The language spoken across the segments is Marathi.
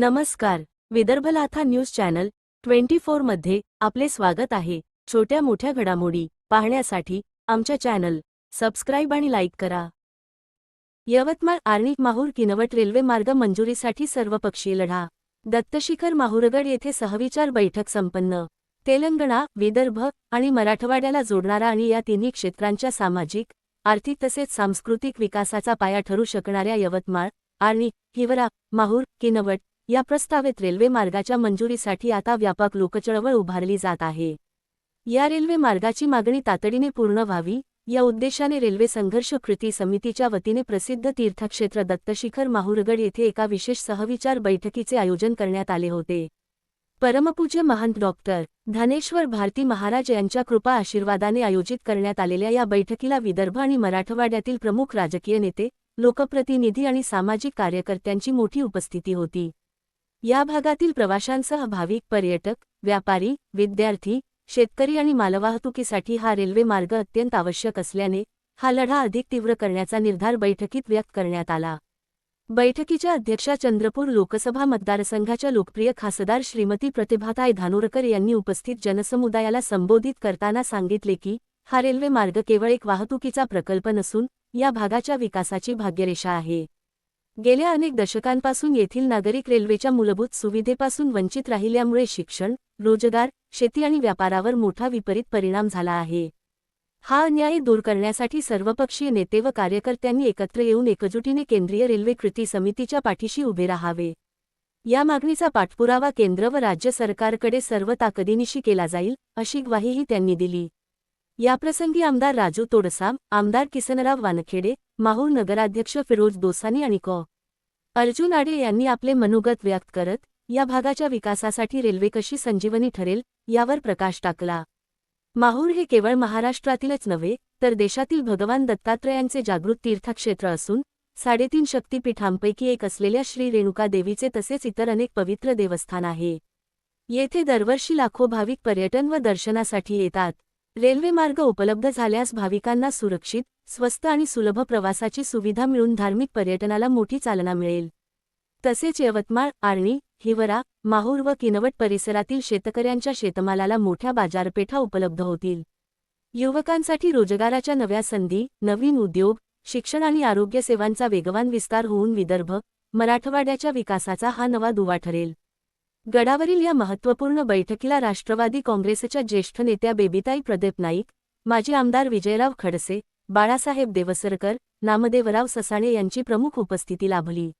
नमस्कार. विदर्भ लाथा न्यूज चॅनल 24 मध्ये आपले स्वागत आहे. छोट्या मोठ्या घडामोडी पाहण्यासाठी आमच्या चॅनल सबस्क्राइब आणि लाईक करा. यवतमाळ आर्णी माहूर किनवट रेल्वे मार्ग मंजुरीसाठी सर्वपक्षीय लढा. दत्तशिखर माहूरगड येथे सहविचार बैठक संपन्न. तेलंगणा, विदर्भ आणि मराठवाड्याला जोडणारा आणि या तिन्ही क्षेत्रांच्या सामाजिक, आर्थिक तसेच सांस्कृतिक विकासाचा पाया ठरू शकणाऱ्या यवतमाळ, आर्णी, हिवरा, माहूर, किनवट या प्रस्तावित रेल्वे मार्गाच्या मंजुरीसाठी आता व्यापक लोकचळवळ उभारली जात आहे. या रेल्वे मार्गाची मागणी तातडीने पूर्ण व्हावी या उद्देशाने रेल्वे संघर्ष कृती समितीच्या वतीने प्रसिद्ध तीर्थक्षेत्र दत्तशिखर माहूरगड येथे एका विशेष सहविचार बैठकीचे आयोजन करण्यात आले होते. परमपूज्य महंत डॉक्टर धनेश्वर भारती महाराज यांच्या कृपा आशीर्वादाने आयोजित करण्यात आलेल्या या बैठकीला विदर्भ आणि मराठवाड्यातील प्रमुख राजकीय नेते, लोकप्रतिनिधी आणि सामाजिक कार्यकर्त्यांची मोठी उपस्थिती होती. या भागातील प्रवाशांसह भाविक, पर्यटक, व्यापारी, विद्यार्थी, शेतकरी आणि मालवाहतुकीसाठी हा रेल्वे मार्ग अत्यंत आवश्यक असल्याने हा लढा अधिक तीव्र करण्याचा निर्धार बैठकीत व्यक्त करण्यात आला. बैठकीच्या अध्यक्षा चंद्रपूर लोकसभा मतदारसंघाच्या लोकप्रिय खासदार श्रीमती प्रतिभाताई धानोरकर यांनी उपस्थित जनसमुदायाला संबोधित करताना सांगितले की हा रेल्वे मार्ग केवळ एक वाहतुकीचा प्रकल्प नसून या भागाच्या विकासाची भाग्यरेषा आहे. गेल्या अनेक दशकांपासून येथील नागरिक रेल्वेच्या मूलभूत सुविधेपासून वंचित राहिल्यामुळे शिक्षण, रोजगार, शेती आणि व्यापारावर मोठा विपरीत परिणाम झाला आहे. हा अन्याय दूर करण्यासाठी सर्वपक्षीय नेते व कार्यकर्त्यांनी एकत्र येऊन एकजुटीने केंद्रीय रेल्वे कृती समितीच्या पाठीशी उभे राहावे. या मागणीचा पाठपुरावा केंद्र व राज्य सरकारकडे सर्व ताकदीनिशी केला जाईल, अशी ग्वाहीही त्यांनी दिली. याप्रसंगी आमदार राजू तोडसाम, आमदार किसनराव वानखेडे, माहूर नगराध्यक्ष फिरोज दोसानी आणि कॉ. अर्जुन आडे यांनी आपले मनोगत व्यक्त करत या भागाच्या विकासासाठी रेल्वे कशी संजीवनी ठरेल यावर प्रकाश टाकला. माहूर हे केवळ महाराष्ट्रातीलच नव्हे तर देशातील भगवान दत्तात्रयांचे जागृत तीर्थक्षेत्र असून 3.5 शक्तिपीठांपैकी एक असलेल्या श्री रेणुका देवीचे तसेच इतर अनेक पवित्र देवस्थान आहे. येथे दरवर्षी लाखो भाविक पर्यटन व दर्शनासाठी येतात. रेल्वे मार्ग उपलब्ध झाल्यास भाविकांना सुरक्षित, स्वस्त आणि सुलभ प्रवासाची सुविधा मिळून धार्मिक पर्यटनाला मोठी चालना मिळेल. तसेच यवतमाळ, आर्णी, हिवरा, माहूर व किनवट परिसरातील शेतकऱ्यांच्या शेतमालाला मोठ्या बाजारपेठा उपलब्ध होतील. युवकांसाठी रोजगाराच्या नव्या संधी, नवीन उद्योग, शिक्षण आणि आरोग्य सेवांचा वेगवान विस्तार होऊन विदर्भ, मराठवाड्याच्या विकासाचा हा नवा दुवा ठरेल. गडावरील या महत्त्वपूर्ण बैठकीला राष्ट्रवादी काँग्रेसच्या ज्येष्ठ नेत्या बेबीताई प्रदीप नाईक, माजी आमदार विजयराव खडसे, बाळासाहेब देवसरकर, नामदेवराव ससाणे यांची प्रमुख उपस्थिती लाभली.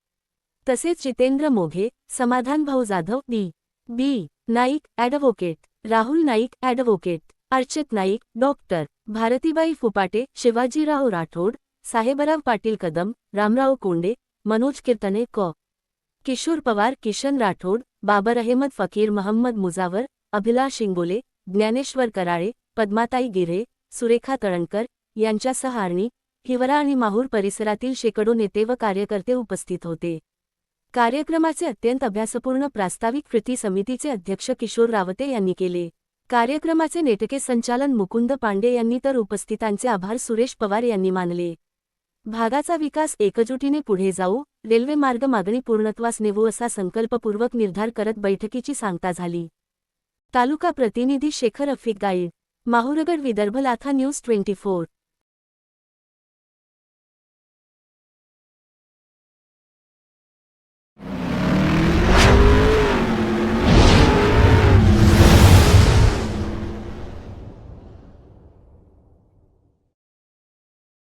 तसेच जितेंद्र मोघे, समाधानभाऊ Jadhav, B. Naik advocate, Rahul Naik advocate, Archit Naik, doctor. भारतीबाई फुपाटे, शिवाजीराव राठोड, साहेबराव पाटील कदम, रामराव कोंडे, मनोज कीर्तने, कॉ. किशोर पवार, किशन राठोड, बाबर अहमद फकीर, महम्मद मुजावर, अभिलाष इंगोले, ज्ञानेश्वर कराळे, पद्माताई गिरे, सुरेखा तळणकर यांच्यासह आर्णी, हिवरा आणि माहूर परिसरातील शेकडो नेते व कार्यकर्ते उपस्थित होते. कार्यक्रमाचे अत्यंत अभ्यासपूर्ण प्रास्ताविक कृती समितीचे अध्यक्ष किशोर रावते यांनी केले. कार्यक्रमाचे नेटके संचालन मुकुंद पांडे यांनी तर उपस्थितांचे आभार सुरेश पवार यांनी मानले. भागाचा विकास एकजुटीने पुढे जाऊ, रेल्वे मार्ग मागणी पूर्णत्वास नेवू असा संकल्पपूर्वक निर्धार करत बैठकीची सांगता झाली. तालुका प्रतिनिधी शेखर अफिक गाईड, माहूरगड. विदर्भ लाथा न्यूज 24.